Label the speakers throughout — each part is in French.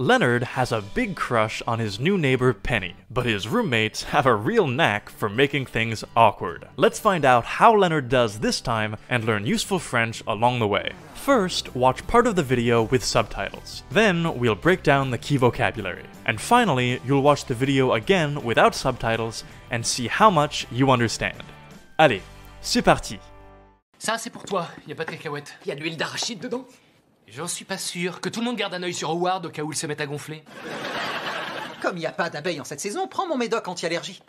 Speaker 1: Leonard has a big crush on his new neighbor Penny, but his roommates have a real knack for making things awkward. Let's find out how Leonard does this time and learn useful French along the way. First, watch part of the video with subtitles. Then, we'll break down the key vocabulary. And finally, you'll watch the video again without subtitles and see how much you understand. Allez, c'est parti!
Speaker 2: Ça, c'est pour toi, y a pas de cacahuètes.
Speaker 3: Y a de l'huile d'arachide dedans?
Speaker 2: J'en suis pas sûr. Que tout le monde garde un œil sur Howard au cas où il se mette à gonfler.
Speaker 3: Comme y a pas d'abeilles en cette saison, prends mon médoc anti-allergie.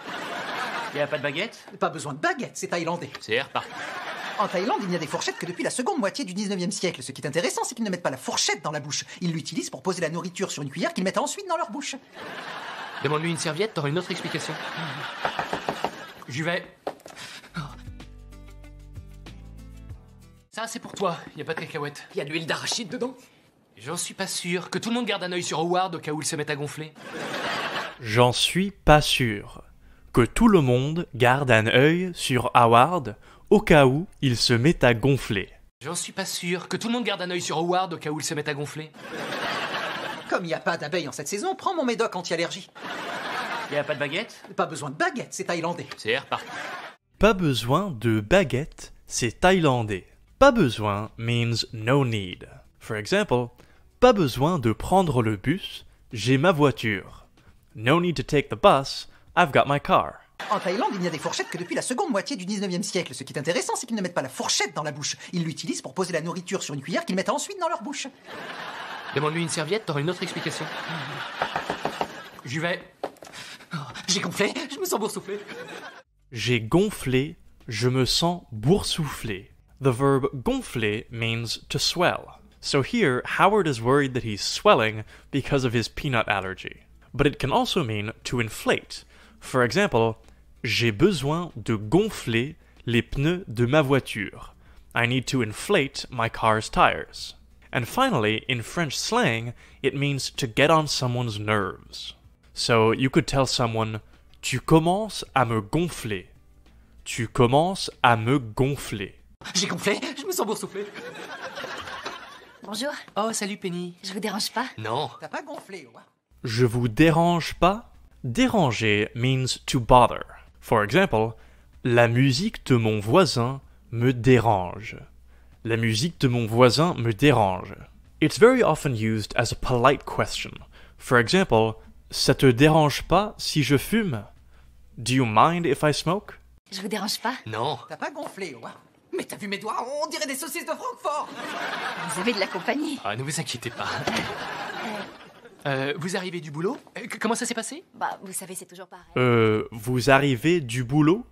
Speaker 2: Y a pas de baguette?
Speaker 3: Pas besoin de baguette, c'est thaïlandais.
Speaker 2: C'est reparti.
Speaker 3: En Thaïlande, il n'y a des fourchettes que depuis la seconde moitié du 19e siècle. Ce qui est intéressant, c'est qu'ils ne mettent pas la fourchette dans la bouche. Ils l'utilisent pour poser la nourriture sur une cuillère qu'ils mettent ensuite dans leur bouche.
Speaker 2: Demande-lui une serviette, t'auras une autre explication. J'y vais. Ça, c'est pour toi, y a pas de cacahuètes.
Speaker 3: Y a de l'huile d'arachide dedans?
Speaker 2: J'en suis pas sûr. Que tout le monde garde un œil sur Howard au cas où il se mette à gonfler.
Speaker 1: J'en suis pas sûr. Que tout le monde garde un œil sur Howard au cas où il se met à gonfler.
Speaker 2: J'en suis pas sûr. Que tout le monde garde un œil sur Howard au cas où il se met à gonfler.
Speaker 3: Comme y a pas d'abeilles en cette saison, prends mon médoc anti-allergie.
Speaker 2: Y a pas de baguette?
Speaker 3: Pas besoin de baguette, c'est thaïlandais.
Speaker 2: C'est reparti.
Speaker 1: Pas besoin de baguette, c'est thaïlandais. Pas besoin means no need. For example, pas besoin de prendre le bus, j'ai ma voiture. No need to take the bus, I've got my car.
Speaker 3: En Thaïlande, il n'y a des fourchettes que depuis la seconde moitié du 19e siècle. Ce qui est intéressant, c'est qu'ils ne mettent pas la fourchette dans la bouche. Ils l'utilisent pour poser la nourriture sur une cuillère qu'ils mettent ensuite dans leur bouche.
Speaker 2: Demande-lui une serviette, t'auras une autre explication. J'y vais.
Speaker 3: J'ai gonflé, je me sens boursouflé.
Speaker 1: J'ai gonflé, je me sens boursouflé. The verb gonfler means to swell. So here, Howard is worried that he's swelling because of his peanut allergy. But it can also mean to inflate. For example, j'ai besoin de gonfler les pneus de ma voiture. I need to inflate my car's tires. And finally, in French slang, it means to get on someone's nerves. So you could tell someone, tu commences à me gonfler. Tu commences à me gonfler.
Speaker 3: J'ai gonflé, je me sens boursouflé.
Speaker 4: Bonjour,
Speaker 2: Oh, salut Penny.
Speaker 4: je vous dérange pas?
Speaker 2: Non.
Speaker 3: T'as pas gonflé, ouais?
Speaker 1: Je vous dérange pas? Déranger means to bother. For example, la musique de mon voisin me dérange. La musique de mon voisin me dérange. It's very often used as a polite question. For example, ça te dérange pas si je fume? Do you mind if I smoke?
Speaker 4: Je vous dérange pas?
Speaker 2: Non.
Speaker 3: T'as pas gonflé, ouais? Mais t'as vu mes doigts? On dirait des saucisses de Francfort!
Speaker 4: Vous avez de la compagnie.
Speaker 2: Ah, ne vous inquiétez pas. Vous arrivez du boulot? Comment ça s'est passé?
Speaker 4: Bah, vous savez, c'est toujours pareil.
Speaker 1: Vous arrivez du boulot?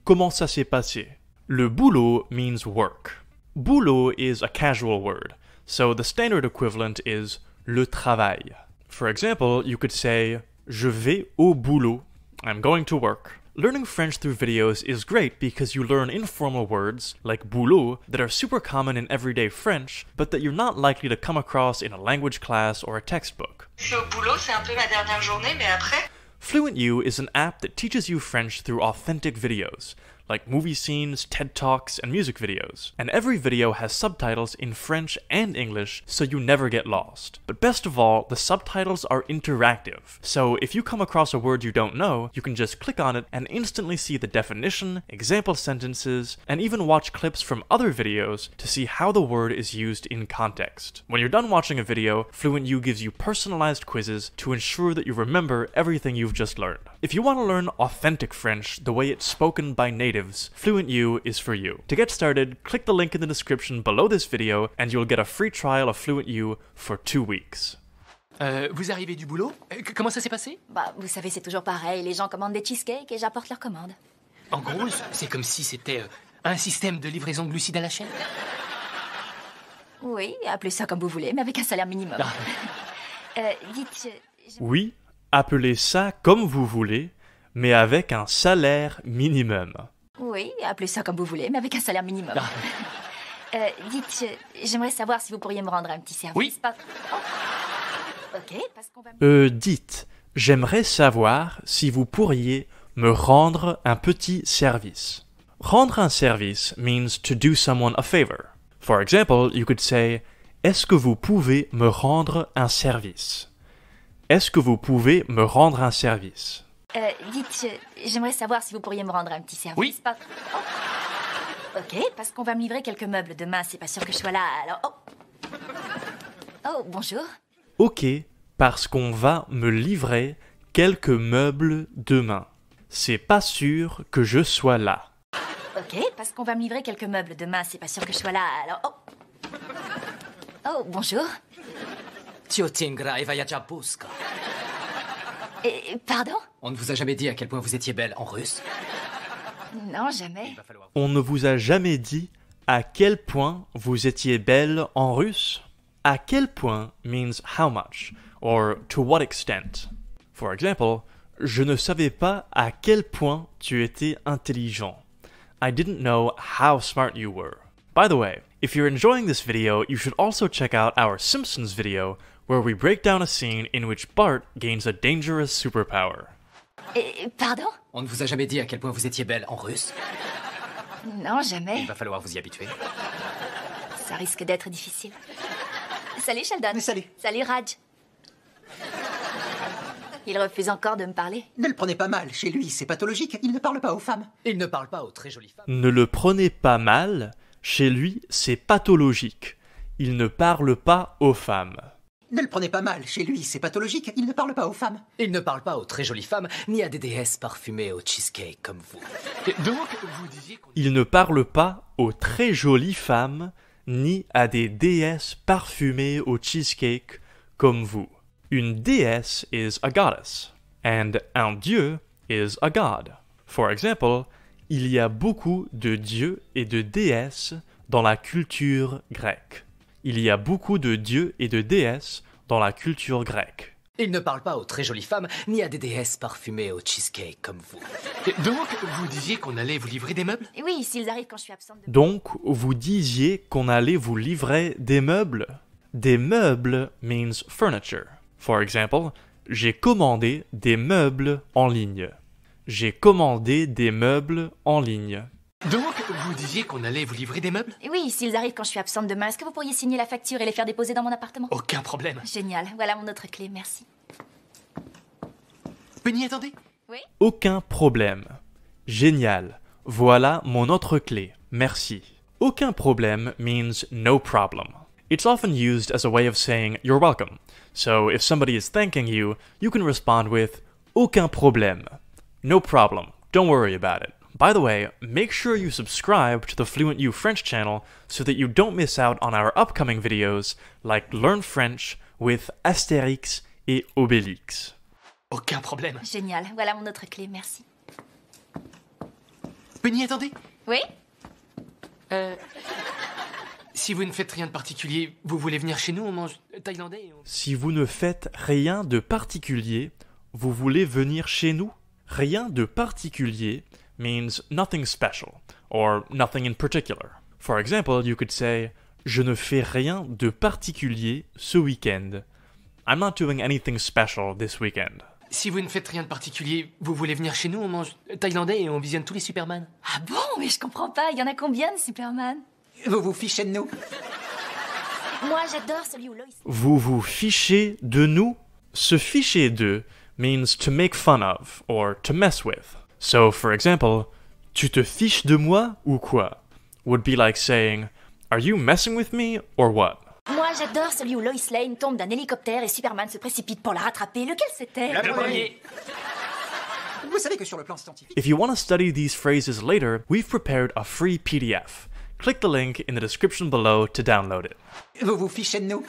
Speaker 1: Comment ça s'est passé? Le boulot means work. Boulot is a casual word, so the standard equivalent is le travail. For example, you could say, je vais au boulot. I'm going to work. Learning French through videos is great because you learn informal words, like boulot, that are super common in everyday French, but that you're not likely to come across in a language class or a textbook.
Speaker 5: Je suis au boulot, c'est un peu ma dernière journée, mais après...
Speaker 1: Fluent U is an app that teaches you French through authentic videos, like movie scenes, TED Talks, and music videos. And every video has subtitles in French and English, so you never get lost. But best of all, the subtitles are interactive. So if you come across a word you don't know, you can just click on it and instantly see the definition, example sentences, and even watch clips from other videos to see how the word is used in context. When you're done watching a video, Fluent U gives you personalized quizzes to ensure that you remember everything you've just learned. If you want to learn authentic French the way it's spoken by natives, Fluent U is for you. To get started, click the link in the description below this video and you'll get a free trial of Fluent U for 2 weeks.
Speaker 2: Vous arrivez du boulot? Comment ça s'est passé?
Speaker 4: Bah, vous savez, c'est toujours pareil. Les gens commandent des cheesecakes et j'apporte leurs commandes.
Speaker 2: En gros, c'est comme si c'était un système de livraison de glucides à la chaîne.
Speaker 4: Oui, appelez ça comme vous voulez, mais avec un salaire minimum. Dites,
Speaker 1: Oui, appelez ça comme vous voulez, mais avec un salaire minimum.
Speaker 4: Oui, appelez ça comme vous voulez, mais avec un salaire minimum. Dites, j'aimerais savoir si vous pourriez me rendre un petit service.
Speaker 2: Oui.
Speaker 4: Oh. Ok, parce qu'on va...
Speaker 1: Dites, j'aimerais savoir si vous pourriez me rendre un petit service. Rendre un service means to do someone a favor. For example, you could say, est-ce que vous pouvez me rendre un service? Est-ce que vous pouvez me rendre un service?
Speaker 4: Dites, j'aimerais savoir si vous pourriez me rendre un petit service.
Speaker 2: Oui.
Speaker 4: Oh. Ok, parce qu'on va me livrer quelques meubles demain, c'est pas sûr que je sois là, alors... Oh, bonjour.
Speaker 1: Ok, parce qu'on va me livrer quelques meubles demain. C'est pas sûr que je sois là.
Speaker 4: Ok, parce qu'on va me livrer quelques meubles demain, c'est pas sûr que je sois là, alors... Oh, bonjour.
Speaker 2: Tiotingra Evaya Puska.
Speaker 4: Pardon?
Speaker 2: On ne vous a jamais dit à quel point vous étiez belle en russe?
Speaker 4: Non, jamais.
Speaker 1: On ne vous a jamais dit à quel point vous étiez belle en russe? À quel point means how much, or to what extent. For example, je ne savais pas à quel point tu étais intelligent. I didn't know how smart you were. By the way, if you're enjoying this video, you should also check out our Simpsons video, where we break down a scene in which Bart gains a dangerous superpower.
Speaker 4: Pardon?
Speaker 2: On ne vous a jamais dit à quel point vous étiez belle en russe?
Speaker 4: Non, jamais.
Speaker 2: Il va falloir vous y habituer.
Speaker 4: Ça risque d'être difficile. Salut Sheldon.
Speaker 3: Mais salut.
Speaker 4: Salut Raj. Il refuse encore de me parler.
Speaker 3: Ne le prenez pas mal, chez lui, c'est pathologique, il ne parle pas aux femmes.
Speaker 2: Il ne parle pas aux très jolies femmes.
Speaker 1: Ne le prenez pas mal, chez lui c'est pathologique. Il ne parle pas aux femmes.
Speaker 3: Ne le prenez pas mal, chez lui, c'est pathologique, il ne parle pas aux femmes.
Speaker 2: Il ne parle pas aux très jolies femmes, ni à des déesses parfumées au cheesecake comme vous. Donc, vous disiez qu'on...
Speaker 1: Il ne parle pas aux très jolies femmes, ni à des déesses parfumées au cheesecake comme vous. Une déesse is a goddess, and un dieu is a god. For example, il y a beaucoup de dieux et de déesses dans la culture grecque. Il y a beaucoup de dieux et de déesses dans la culture grecque.
Speaker 2: Il ne parle pas aux très jolies femmes, ni à des déesses parfumées au cheesecake comme vous. Donc, vous disiez qu'on allait vous livrer des meubles?
Speaker 4: Oui, s'ils arrivent quand je suis absente de...
Speaker 1: Donc, vous disiez qu'on allait vous livrer des meubles? Des meubles means furniture. For example, j'ai commandé des meubles en ligne. J'ai commandé des meubles en ligne.
Speaker 2: Donc, vous disiez qu'on allait vous livrer des meubles?
Speaker 4: Oui, s'ils arrivent quand je suis absente demain, est-ce que vous pourriez signer la facture et les faire déposer dans mon appartement?
Speaker 2: Aucun problème.
Speaker 4: Génial, voilà mon autre clé, merci.
Speaker 2: Penny, attendez.
Speaker 4: Oui?
Speaker 1: Aucun problème. Génial. Voilà mon autre clé. Merci. Aucun problème means no problem. It's often used as a way of saying you're welcome. So if somebody is thanking you, you can respond with aucun problème. No problem. Don't worry about it. By the way, make sure you subscribe to the Fluent U French channel so that you don't miss out on our upcoming videos like Learn French with Astérix et Obélix.
Speaker 2: Aucun problème.
Speaker 4: Génial, voilà mon autre clé, merci.
Speaker 2: Penny, attendez.
Speaker 4: Oui?
Speaker 2: Si vous ne faites rien de particulier, vous voulez venir chez nous, on mange thaïlandais et on...
Speaker 1: Si vous ne faites rien de particulier, vous voulez venir chez nous? Rien de particulier means nothing special, or nothing in particular. For example, you could say, je ne fais rien de particulier ce week-end. I'm not doing anything special this weekend.
Speaker 2: Si vous ne faites rien de particulier, vous voulez venir chez nous, on mange thaïlandais et on visionne tous les Superman.
Speaker 4: Ah bon? Mais je comprends pas, il y en a combien de Superman?
Speaker 3: Vous vous fichez de nous?
Speaker 4: Moi, j'adore celui où Lois...
Speaker 1: Vous vous fichez de nous? Se ficher de means to make fun of, or to mess with. So, for example, tu te fiches de moi ou quoi? Would be like saying, are you messing with me or what?
Speaker 4: Moi, j'adore celui où Lois Lane tombe d'un hélicoptère et Superman se précipite pour la rattraper. Lequel c'était?
Speaker 2: Le premier.
Speaker 3: Vous savez que sur le plan scientifique...
Speaker 1: If you want to study these phrases later, we've prepared a free PDF. Click the link in the description below to download it.
Speaker 3: Vous vous fichez de nous?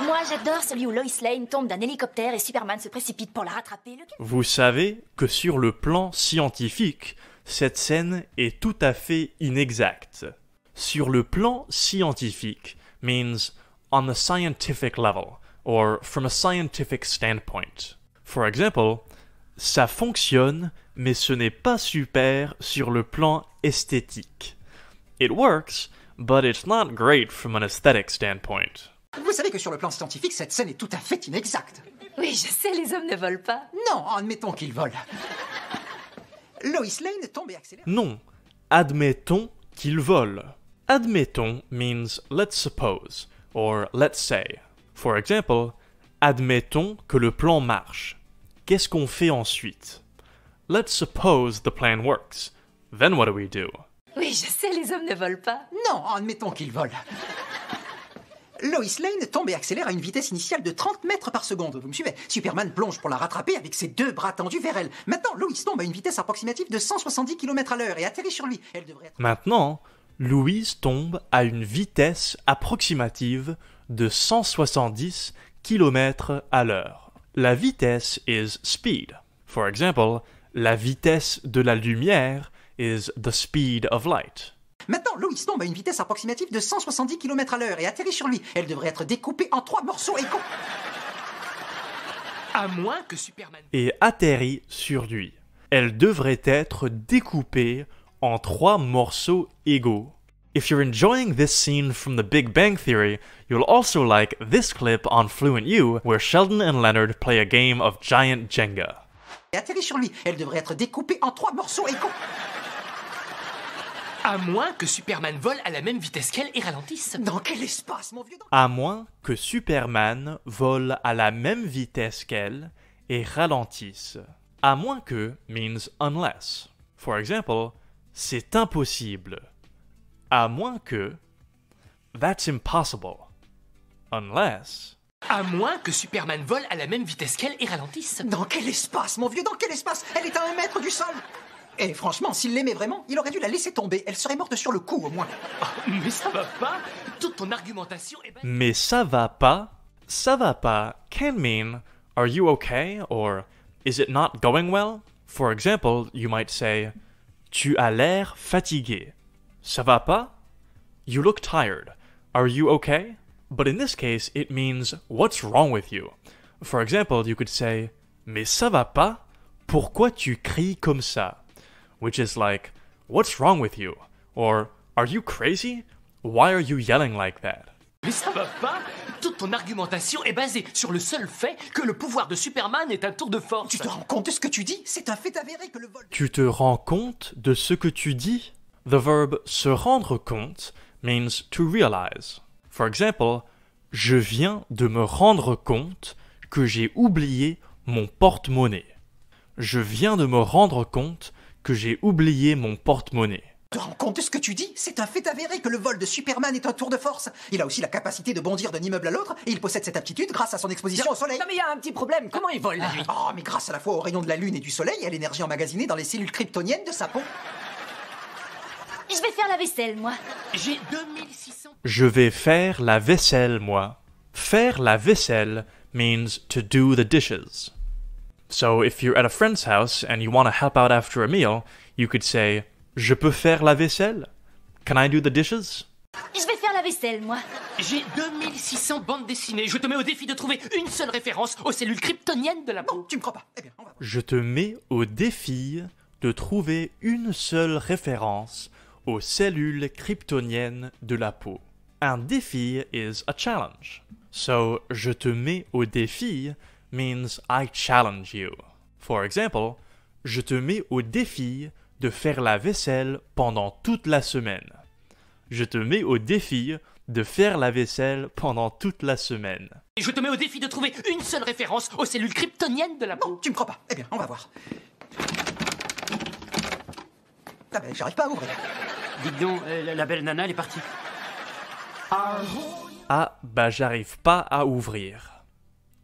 Speaker 4: Moi, j'adore celui où Lois Lane tombe d'un hélicoptère et Superman se précipite pour la rattraper. Lequel...
Speaker 1: Vous savez que sur le plan scientifique, cette scène est tout à fait inexacte. Sur le plan scientifique means on the scientific level, or from a scientific standpoint. For example, ça fonctionne, mais ce n'est pas super sur le plan esthétique. It works, but it's not great from an aesthetic standpoint.
Speaker 3: Vous savez que sur le plan scientifique, cette scène est tout à fait inexacte.
Speaker 4: Oui, je sais, les hommes ne volent pas.
Speaker 3: Non, admettons qu'il vole. Lois Lane tombe et accélère.
Speaker 1: Non, admettons qu'il vole. Admettons means let's suppose, or let's say. For example, Admettons que le plan marche. Qu'est-ce qu'on fait ensuite? Let's suppose the plan works. Then what do we do?
Speaker 4: Oui, je sais, les hommes ne volent pas.
Speaker 3: Non, admettons qu'il vole. Lois Lane tombe et accélère à une vitesse initiale de 30 mètres par seconde. Vous me suivez? Superman plonge pour la rattraper avec ses deux bras tendus vers elle. Maintenant, Lois tombe à une vitesse approximative de 170 km à l'heure et atterrit sur lui. Elle devrait être...
Speaker 1: Maintenant, Louise tombe à une vitesse approximative de 170 km à l'heure. La vitesse is speed. For example, la vitesse de la lumière is the speed of light.
Speaker 3: Maintenant, Lois tombe à une vitesse approximative de 170 km à l'heure et atterrit sur lui. Elle devrait être découpée en 3 morceaux égaux.
Speaker 2: À moins que Superman...
Speaker 1: Et atterrit sur lui. Elle devrait être découpée en 3 morceaux égaux. If you're enjoying this scene from The Big Bang Theory, you'll also like this clip on Fluent U, where Sheldon and Leonard play a game of giant Jenga.
Speaker 3: Et atterrit sur lui. Elle devrait être découpée en 3 morceaux égaux.
Speaker 2: À moins que Superman vole à la même vitesse qu'elle et ralentisse.
Speaker 3: Dans quel espace, mon vieux?
Speaker 1: À moins que Superman vole à la même vitesse qu'elle et ralentisse. À moins que means unless. For example, c'est impossible. À moins que, that's impossible. Unless,
Speaker 2: À moins que Superman vole à la même vitesse qu'elle et ralentisse.
Speaker 3: Dans quel espace, mon vieux? Dans quel espace? Elle est à 1 mètre du sol. Et franchement, s'il l'aimait vraiment, il aurait dû la laisser tomber. Elle serait morte sur le coup, au moins.
Speaker 2: Mais ça va pas. Toute ton argumentation est...
Speaker 1: mais ça va pas can mean, are you okay or is it not going well? For example, you might say, tu as l'air fatigué. Ça va pas? You look tired. Are you okay? But in this case, it means, what's wrong with you? For example, you could say, mais ça va pas? Pourquoi tu cries comme ça? Which is like, what's wrong with you? Or, are you crazy? Why are you yelling like that?
Speaker 2: Mais ça va pas. Toute ton argumentation est basée sur le seul fait que le pouvoir de Superman est un tour de force.
Speaker 3: Tu te rends compte de ce que tu dis? C'est un fait avéré que le vol...
Speaker 1: Tu te rends compte de ce que tu dis? The verb se rendre compte means to realize. For example, je viens de me rendre compte que j'ai oublié mon porte-monnaie. Je viens de me rendre compte que j'ai oublié mon porte-monnaie.
Speaker 3: Tu te rends compte de ce que tu dis? C'est un fait avéré que le vol de Superman est un tour de force. Il a aussi la capacité de bondir d'un immeuble à l'autre et il possède cette aptitude grâce à son exposition au soleil.
Speaker 6: Non mais il y a un petit problème, comment il vole la nuit?
Speaker 3: Oh, mais grâce à la fois aux rayons de la lune et du soleil et à l'énergie emmagasinée dans les cellules kryptoniennes de sa peau.
Speaker 4: Je vais faire la vaisselle, moi.
Speaker 2: J'ai 2600...
Speaker 1: Je vais faire la vaisselle, moi. Faire la vaisselle means to do the dishes. So if you're at a friend's house and you want to help out after a meal, you could say, je peux faire la vaisselle? Can I do the dishes?
Speaker 4: Je vais faire la vaisselle, moi.
Speaker 2: J'ai 2600 bandes dessinées. Je te mets au défi de trouver une seule référence aux cellules kryptoniennes de la peau.
Speaker 3: Non, tu me crois pas. Eh bien, on va voir.
Speaker 1: Je te mets au défi de trouver une seule référence aux cellules kryptoniennes de la peau. Un défi is a challenge. So, je te mets au défi means I challenge you. For example, je te mets au défi de faire la vaisselle pendant toute la semaine. Je te mets au défi de faire la vaisselle pendant toute la semaine.
Speaker 2: Et je te mets au défi de trouver une seule référence aux cellules kryptoniennes de la
Speaker 3: Non,
Speaker 2: peau.
Speaker 3: tu me crois pas. Eh bien, on va voir. Ah ben, j'arrive pas à ouvrir.
Speaker 6: Dites donc, la belle nana, elle est partie.
Speaker 1: Ah, bah j'arrive pas à ouvrir.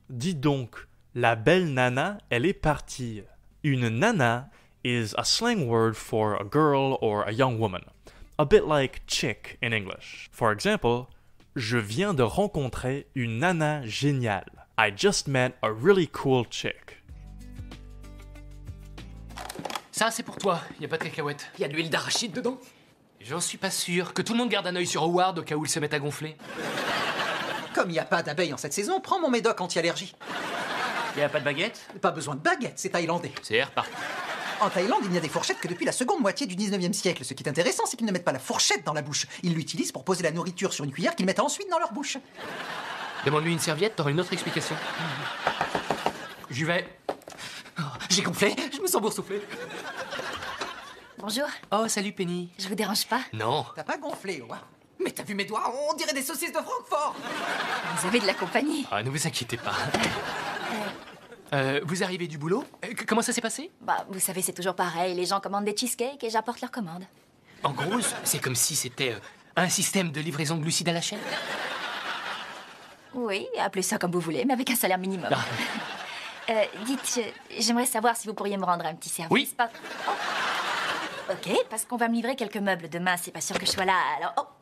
Speaker 1: Dis donc, la belle nana, elle est partie. Une nana is a slang word for a girl or a young woman. A bit like chick in English. For example, je viens de rencontrer une nana géniale. I just met a really cool chick.
Speaker 2: Ça, c'est pour toi. Y a pas de cacahuètes.
Speaker 6: Il y a de l'huile d'arachide dedans?
Speaker 2: J'en suis pas sûr. Que tout le monde garde un œil sur Howard au cas où il se mette à gonfler.
Speaker 3: Comme il n'y a pas d'abeilles en cette saison, prends mon médoc anti-allergie.
Speaker 6: Il y a pas de baguette?
Speaker 3: Pas besoin de baguette, c'est thaïlandais.
Speaker 2: C'est reparti.
Speaker 3: En Thaïlande, il n'y a des fourchettes que depuis la seconde moitié du 19e siècle. Ce qui est intéressant, c'est qu'ils ne mettent pas la fourchette dans la bouche. Ils l'utilisent pour poser la nourriture sur une cuillère qu'ils mettent ensuite dans leur bouche.
Speaker 2: Demande-lui une serviette, t'auras une autre explication. J'y vais.
Speaker 6: Oh, j'ai gonflé, je me sens boursouflé.
Speaker 4: Bonjour.
Speaker 2: Oh, salut Penny.
Speaker 4: Je vous dérange pas?
Speaker 2: Non.
Speaker 3: T'as pas gonflé, Howard? Mais t'as vu mes doigts? On dirait des saucisses de Francfort.
Speaker 4: Vous avez de la compagnie.
Speaker 6: Ah, ne vous inquiétez pas. Vous arrivez du boulot? Comment ça s'est passé?
Speaker 4: Bah, vous savez, c'est toujours pareil. Les gens commandent des cheesecakes et j'apporte leurs commandes.
Speaker 6: En gros, c'est comme si c'était un système de livraison de glucides à la chaîne.
Speaker 4: Oui, appelez ça comme vous voulez, mais avec un salaire minimum. Dites, j'aimerais savoir si vous pourriez me rendre un petit service.
Speaker 6: Oui.
Speaker 4: Oh. Ok, parce qu'on va me livrer quelques meubles demain, c'est pas sûr que je sois là, alors...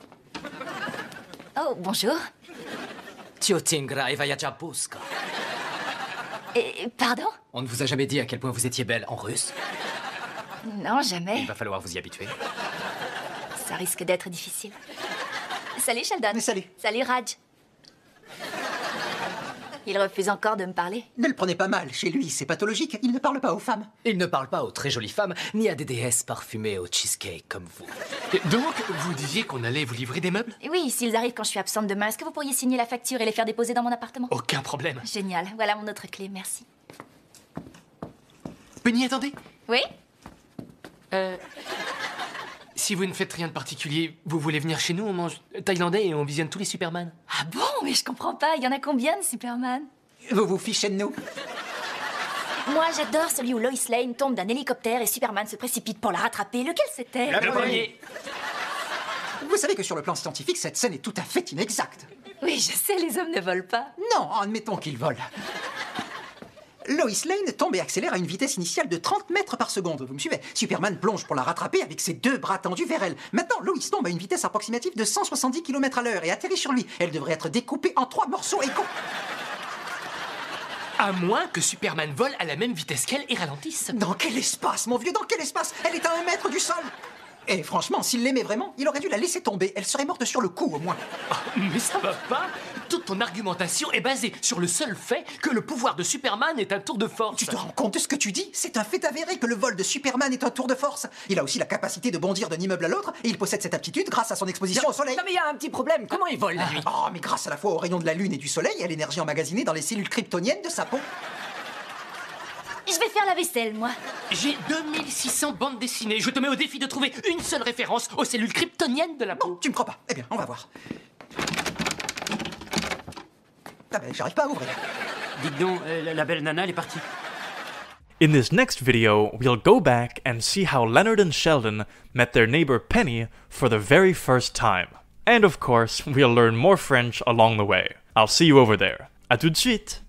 Speaker 4: Oh, bonjour.
Speaker 2: Tiotingra et Vayajapuska.
Speaker 4: Pardon?
Speaker 2: On ne vous a jamais dit à quel point vous étiez belle en russe.
Speaker 4: Non, jamais.
Speaker 2: Il va falloir vous y habituer.
Speaker 4: Ça risque d'être difficile. Salut, Sheldon.
Speaker 3: Mais salut.
Speaker 4: Salut, Raj. Il refuse encore de me parler.
Speaker 3: Ne le prenez pas mal, chez lui, c'est pathologique, il ne parle pas aux femmes.
Speaker 2: Il ne parle pas aux très jolies femmes, ni à des déesses parfumées au cheesecake comme vous.
Speaker 6: Et donc, vous disiez qu'on allait vous livrer des meubles?
Speaker 4: Oui, s'ils arrivent quand je suis absente demain, est-ce que vous pourriez signer la facture et les faire déposer dans mon appartement?
Speaker 6: Aucun problème.
Speaker 4: Génial, voilà mon autre clé, merci.
Speaker 6: Penny, attendez.
Speaker 4: Oui?
Speaker 6: Si vous ne faites rien de particulier, vous voulez venir chez nous, on mange thaïlandais et on visionne tous les Superman?
Speaker 4: Ah bon? Mais je comprends pas, il y en a combien de Superman?
Speaker 3: Vous vous fichez de nous?
Speaker 4: Moi, j'adore celui où Lois Lane tombe d'un hélicoptère et Superman se précipite pour la rattraper. Lequel c'était?
Speaker 6: Le premier.
Speaker 3: Vous savez que sur le plan scientifique, cette scène est tout à fait inexacte.
Speaker 4: Oui, je sais, les hommes ne volent pas.
Speaker 3: Non, admettons qu'il vole. Lois Lane tombe et accélère à une vitesse initiale de 30 mètres par seconde. Vous me suivez? Superman plonge pour la rattraper avec ses deux bras tendus vers elle. Maintenant, Lois tombe à une vitesse approximative de 170 km à l'heure et atterrit sur lui. Elle devrait être découpée en 3 morceaux égaux.
Speaker 6: À moins que Superman vole à la même vitesse qu'elle et ralentisse.
Speaker 3: Dans quel espace, mon vieux? Dans quel espace? Elle est à 1 mètre du sol. Et franchement, s'il l'aimait vraiment, il aurait dû la laisser tomber. Elle serait morte sur le coup, au moins.
Speaker 6: Oh, mais ça va pas. Toute ton argumentation est basée sur le seul fait que le pouvoir de Superman est un tour de force.
Speaker 3: Tu te rends compte de ce que tu dis? C'est un fait avéré que le vol de Superman est un tour de force. Il a aussi la capacité de bondir d'un immeuble à l'autre, et il possède cette aptitude grâce à son exposition au soleil.
Speaker 2: Non mais il y a un petit problème, comment il vole la nuit?
Speaker 3: Oh, mais grâce à la fois aux rayons de la lune et du soleil et à l'énergie emmagasinée dans les cellules kryptoniennes de sa peau.
Speaker 4: Je vais faire la vaisselle, moi.
Speaker 6: J'ai 2600 bandes dessinées. Je te mets au défi de trouver une seule référence aux cellules kryptoniennes de la peau.
Speaker 3: Bon, tu me crois pas? Eh bien, on va voir. Ah ben, j'arrive pas à ouvrir.
Speaker 6: Dites donc, la belle nana, elle est partie.
Speaker 1: In this next video, we'll go back and see how Leonard and Sheldon met their neighbor Penny for the very first time. And of course, we'll learn more French along the way. I'll see you over there. À tout de suite!